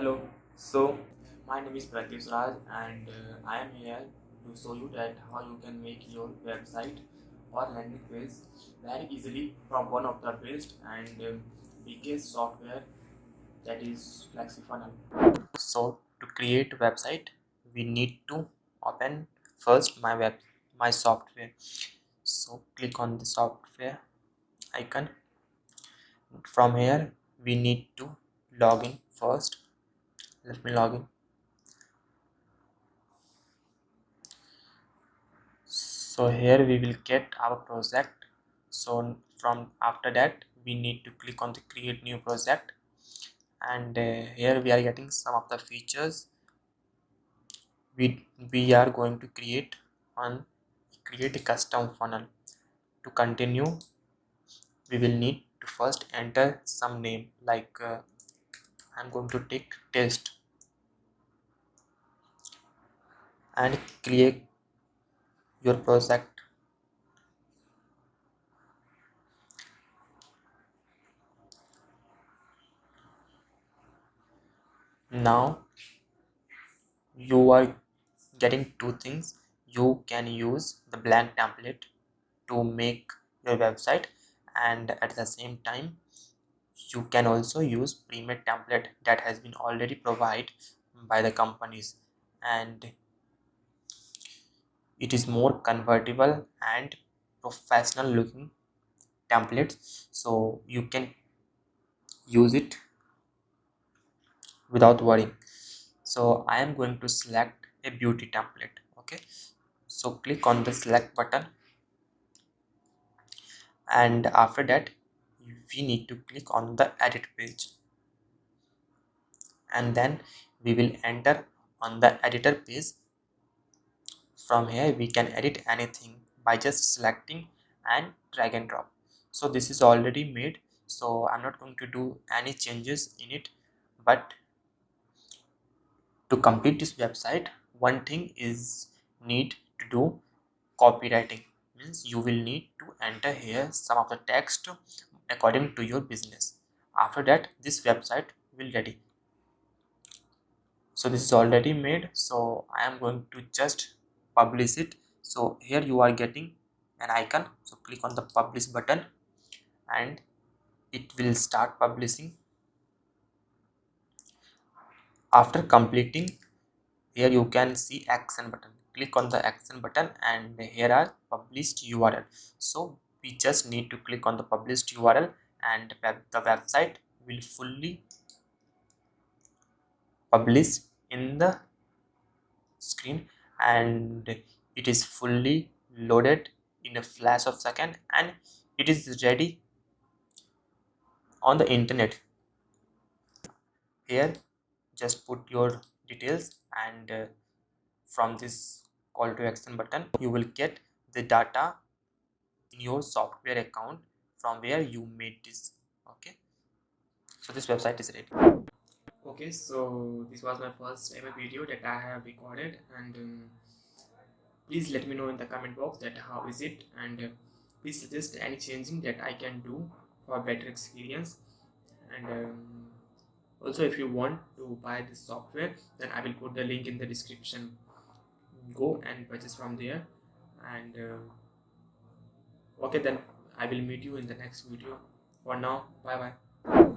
Hello. So my name is Pratyush and I am here to show you that how you can make your website or landing page very easily from one of the best and biggest software, that is FlexiFunnel. So to create a website, we need to open first my software. So click on the software icon. From here we need to log in first. Let me log in. So here we will get our project. So from after that we need to click on the create new project, and here we are getting some of the features we are going to create a custom funnel. To continue, we will need to first enter some name like I'm going to take test and create your project. Now you are getting two things. You can use the blank template to make your website, and at the same time you can also use pre-made template that has been already provided by the companies, and it is more convertible and professional looking templates, so you can use it without worrying. So I am going to select a beauty template. Okay, so click on the select button, and after that we need to click on the edit page, and then we will enter on the editor page. From here we can edit anything by just selecting and drag and drop. So this is already made, so I'm not going to do any changes in it. But to complete this website, one thing is need to do copywriting. Means you will need to enter here some of the text according to your business. After that this website will ready. So this is already made, so I am going to just publish it. So here you are getting an icon, so click on the publish button and it will start publishing. After completing, here you can see action button. Click on the action button and here are published URL. So we just need to click on the published URL and the website will fully publish in the screen, and it is fully loaded in a flash of second, and it is ready on the internet. Here just put your details, and from this call to action button you will get the data in your software account from where you made this. Okay, so this website is ready. Okay, so this was my first ever video that I have recorded, and please let me know in the comment box that how is it, and please suggest any changing that I can do for better experience. And also if you want to buy this software, then I will put the link in the description. Go and purchase from there. And okay, then I will meet you in the next video. For now, bye bye.